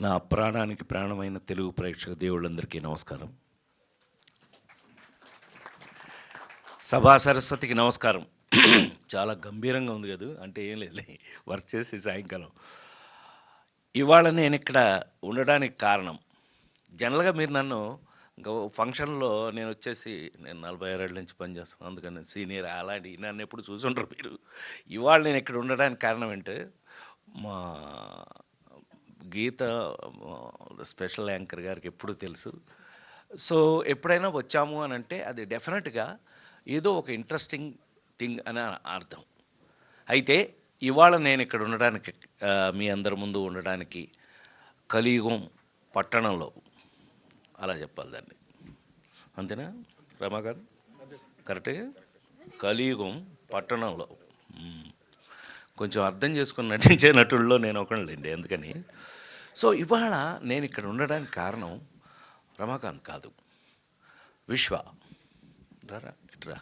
నా ప్రాణానికి ప్రాణమైన తెలుగు ప్రేక్షక దేవుళ్ళందరికీ నమస్కారం. సభా సరస్వతికి నమస్కారం. చాలా గంభీరంగా ఉంది కదా, అంటే ఏం లేదు, వర్క్ చేసి సాయంకాలం. ఇవాళ నేను ఇక్కడ ఉండడానికి కారణం, జనరల్గా మీరు నన్ను ఫంక్షన్లో నేను వచ్చేసి నేను 46 ఏళ్ళ నుంచి పనిచేస్తాను, అందుకని సీనియర్ అలాంటి నన్ను ఎప్పుడు చూసుంటారు మీరు. ఇవాళ నేను ఇక్కడ ఉండడానికి కారణం ఏంటంటే, మా గీత స్పెషల్ యాంకర్ గారికి ఎప్పుడు తెలుసు. సో ఎప్పుడైనా వచ్చాము అని అంటే అది డెఫినెట్గా ఏదో ఒక ఇంట్రెస్టింగ్ థింగ్ అని అర్థం. అయితే ఇవాళ నేను ఇక్కడ ఉండడానికి, మీ అందరి ముందు ఉండడానికి కలియుగం పట్టణంలో, అలా చెప్పాలి దాన్ని, అంతేనా రమాకాంత్? కరెక్ట్గా కలియుగం పట్టణంలో కొంచెం అర్థం చేసుకుని నటించే నటుల్లో నేను ఒకళ్ళండి, అందుకని. సో ఇవాళ నేను ఇక్కడ ఉండడానికి కారణం రమాకాంత్ కాదు, విశ్వ. రారా ఇట్రా.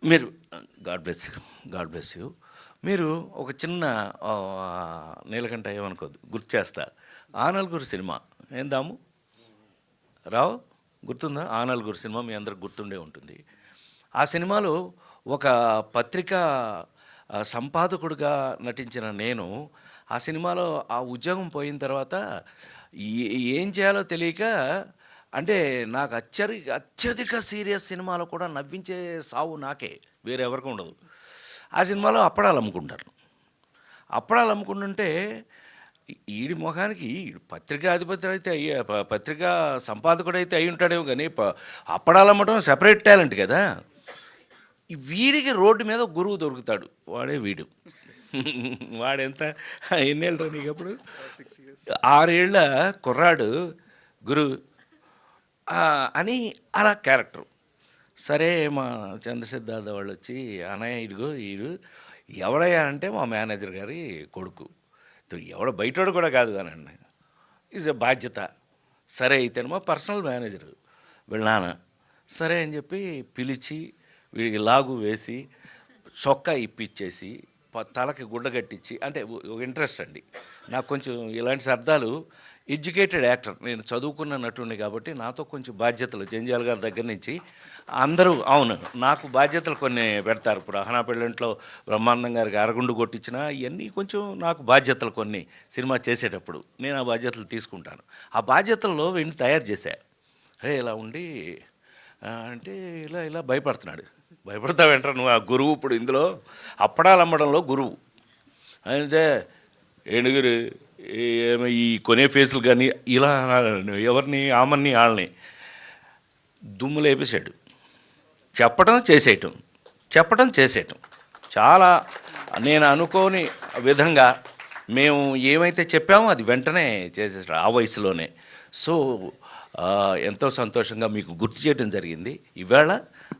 మీరు గాడ్ బ్లెస్ యూ. మీరు ఒక చిన్న నీలకంఠ ఏమనుకోద్దు, గుర్తు చేస్తా. ఆ నలుగురు సినిమా ఏందాము రావు, గుర్తుందా? ఆ నలుగురు సినిమా మీ అందరికి గుర్తుండే ఉంటుంది. ఆ సినిమాలో ఒక పత్రికా సంపాదకుడిగా నటించిన నేను ఆ సినిమాలో ఆ ఉద్యోగం పోయిన తర్వాత ఏం చేయాలో తెలియక, అంటే నాకు అత్యధిక సీరియస్ సినిమాలో కూడా నవ్వించే సావు నాకే, వేరే ఎవరికి ఉండదు. ఆ సినిమాలో అప్పడాలు అమ్ముకుంటుంటే ఈడి మొఖానికి పత్రికాధిపతి అయితే పత్రికా సంపాదకుడు అయితే అయి ఉంటాడేమో, కానీ అప్పడాలు అమ్మటం సెపరేట్ టాలెంట్ కదా. వీడికి రోడ్డు మీద గురువు దొరుకుతాడు, వాడే వీడు. వాడెంత ఎన్నేళ్ళతో నీకు అప్పుడు 6 ఏళ్ళ కుర్రాడు గురువు అని అలా క్యారెక్టర్. సరే మా చంద్రసిద్ధార్థ వాళ్ళు వచ్చి, అన్నయ్య ఇదిగో వీడు ఎవడయ్యా అంటే మా మేనేజర్ గారి కొడుకు, ఎవడ బయటోడు కూడా కాదు కానండి, ఈజ్ ఎ బాధ్యత. సరే అయితే మా పర్సనల్ మేనేజరు వీళ్ళ నాన్న. సరే అని చెప్పి పిలిచి వీడికి లాగు వేసి చొక్కా ఇప్పించేసి తలకి గుడ్డ కట్టించి, అంటే ఇంట్రెస్ట్ అండి నాకు కొంచెం ఇలాంటి సర్దాలు. ఎడ్యుకేటెడ్ యాక్టర్, నేను చదువుకున్న నటుడిని కాబట్టి నాతో కొంచెం బాధ్యతలు, జంజాల్ గారి దగ్గర నుంచి అందరూ, అవును నాకు బాధ్యతలు కొన్ని పెడతారు. ఇప్పుడు అహనా పెళ్ళంట్లో బ్రహ్మానందం గారికి అరగుండు కొట్టించిన ఇవన్నీ కొంచెం నాకు బాధ్యతలు కొన్ని సినిమా చేసేటప్పుడు నేను ఆ బాధ్యతలు తీసుకుంటాను. ఆ బాధ్యతల్లో వీడిని తయారు చేశా. అరే ఇలా ఉండి అంటే ఇలా భయపడతావేంటారు నువ్వు? ఆ గురువు ఇప్పుడు ఇందులో అప్పడాలు అమ్మడంలో గురువు అంటే ఏడుగురు ఈ కొనే ఫేసులు కానీ ఇలా ఎవరిని ఆమన్ని వాళ్ళని దుమ్ము లేపేసాడు. చెప్పడం చేసేయటం చాలా నేను అనుకోని విధంగా మేము ఏమైతే చెప్పామో అది వెంటనే చేసేసాడు ఆ వయసులోనే. సో ఎంతో సంతోషంగా మీకు గుర్తు చేయడం జరిగింది. ఈవేళ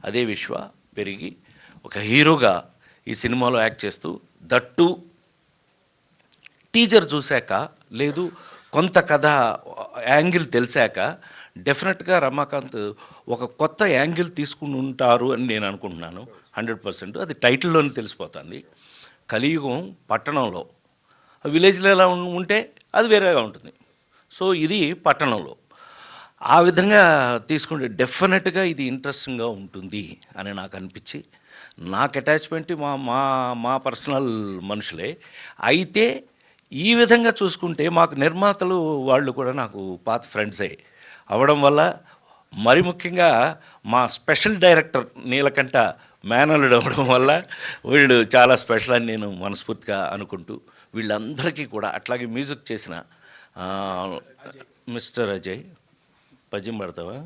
అదే విశ్వ పెరిగి ఒక హీరోగా ఈ సినిమాలో యాక్ట్ చేస్తూ, దట్టు టీజర్ చూశాక, లేదు కొంత కథ యాంగిల్ తెలిసాక డెఫినెట్గా రమాకాంత్ ఒక కొత్త యాంగిల్ తీసుకుని ఉంటారు అని నేను అనుకుంటున్నాను. 100% అది టైటిల్లోనే తెలిసిపోతుంది. కలియుగం పట్టణంలో, విలేజ్లో ఎలా ఉంటే అది వేరేగా ఉంటుంది. సో ఇది పట్టణంలో, ఆ విధంగా తీసుకుంటే డెఫినెట్గా ఇది ఇంట్రెస్టింగ్గా ఉంటుంది అని నాకు అనిపించి, నాకు అటాచ్మెంట్ మా పర్సనల్ మనుషులే. అయితే ఈ విధంగా చూసుకుంటే మాకు నిర్మాతలు వాళ్ళు కూడా నాకు పాత ఫ్రెండ్సే అవ్వడం వల్ల, మరి ముఖ్యంగా మా స్పెషల్ డైరెక్టర్ నీలకంఠ మేనల్లుడు అవ్వడం వల్ల వీళ్ళు చాలా స్పెషల్ అని నేను మనస్ఫూర్తిగా అనుకుంటూ, వీళ్ళందరికీ కూడా, అట్లాగే మ్యూజిక్ చేసిన మిస్టర్ అజయ్, పద్యం పడతావా?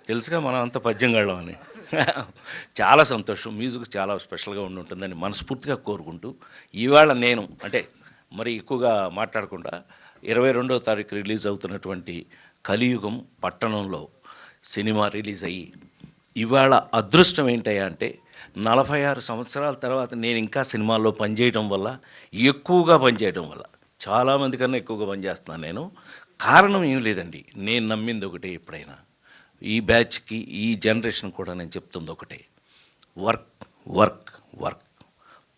తెలుసుగా మనం అంతా పద్యం గళ్ళం అని. చాలా సంతోషం, మ్యూజిక్ చాలా స్పెషల్గా ఉంటుందని మనస్ఫూర్తిగా కోరుకుంటూ, ఇవాళ నేను అంటే మరి ఎక్కువగా మాట్లాడకుండా 22వ తారీఖు రిలీజ్ అవుతున్నటువంటి కలియుగం పట్టణంలో సినిమా రిలీజ్ అయ్యి, ఇవాళ అదృష్టం ఏంటయ్యా అంటే 46 సంవత్సరాల తర్వాత నేను ఇంకా సినిమాల్లో పనిచేయడం వల్ల, ఎక్కువగా పనిచేయడం వల్ల, చాలామంది కన్నా ఎక్కువగా పనిచేస్తున్నాను నేను. కారణం ఏం లేదండి, నేను నమ్మింది ఒకటే, ఎప్పుడైనా ఈ బ్యాచ్కి ఈ జనరేషన్ కూడా నేను చెప్తుంది ఒకటే, వర్క్ వర్క్ వర్క్,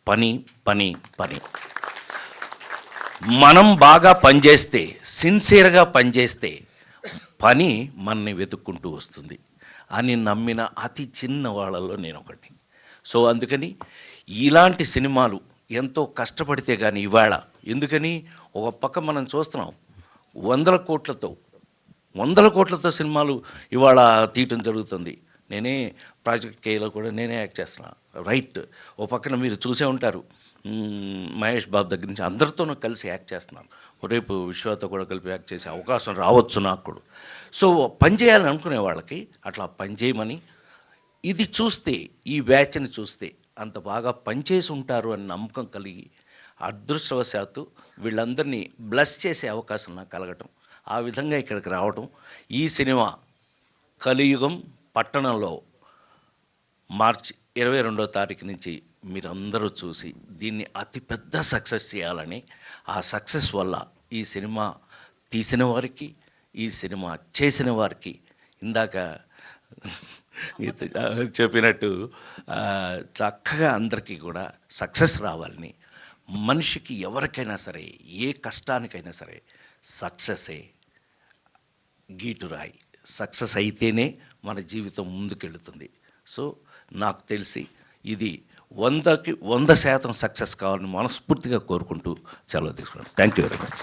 పని పని పని. మనం బాగా పనిచేస్తే, సిన్సియర్గా పనిచేస్తే పని మనని వెతుక్కుంటూ వస్తుంది అని నమ్మిన అతి చిన్న వాళ్ళలో నేను ఒకటి. సో అందుకని ఇలాంటి సినిమాలు ఎంతో కష్టపడితే కానీ ఇవాళ, ఎందుకని ఒక పక్క మనం చూస్తున్నాం వందల కోట్లతో సినిమాలు ఇవాళ తీయటం జరుగుతుంది. నేనే ప్రాజెక్ట్ కేలో కూడా నేనే యాక్ట్ చేస్తున్నా, రైట్. ఓ పక్కన మీరు చూసే ఉంటారు, మహేష్ బాబు దగ్గర నుంచి అందరితోనూ కలిసి యాక్ట్ చేస్తున్నాను. రేపు విశ్వాతో కూడా కలిపి యాక్ట్ చేసే అవకాశం రావచ్చు నాకు కూడా. సో పని చేయాలని అనుకునే వాళ్ళకి అట్లా పని చేయమని, ఇది చూస్తే ఈ బ్యాచ్ని చూస్తే అంత బాగా పనిచేసి ఉంటారు అని నమ్మకం కలిగి అదృష్టవశాత్తు వీళ్ళందరినీ బ్లెస్ చేసే అవకాశం నాకు కలగటం, ఆ విధంగా ఇక్కడికి రావటం. ఈ సినిమా కలియుగం పట్టణంలో మార్చి 22వ తారీఖు నుంచి మీరందరూ చూసి దీన్ని అతిపెద్ద సక్సెస్ చేయాలని, ఆ సక్సెస్ వల్ల ఈ సినిమా తీసిన వారికి, ఈ సినిమా చేసిన వారికి, ఇందాక చెప్పినట్టు చక్కగా అందరికీ కూడా సక్సెస్ రావాలని, మనిషికి ఎవరికైనా సరే ఏ కష్టానికైనా సరే సక్సెసే గీటురాయి. సక్సెస్ అయితేనే మన జీవితం ముందుకెళ్తుంది. సో నాకు తెలిసి ఇది 100% సక్సెస్ కావాలని మనస్ఫూర్తిగా కోరుకుంటూ సెలవు తీసుకున్నాను. Thank you very much.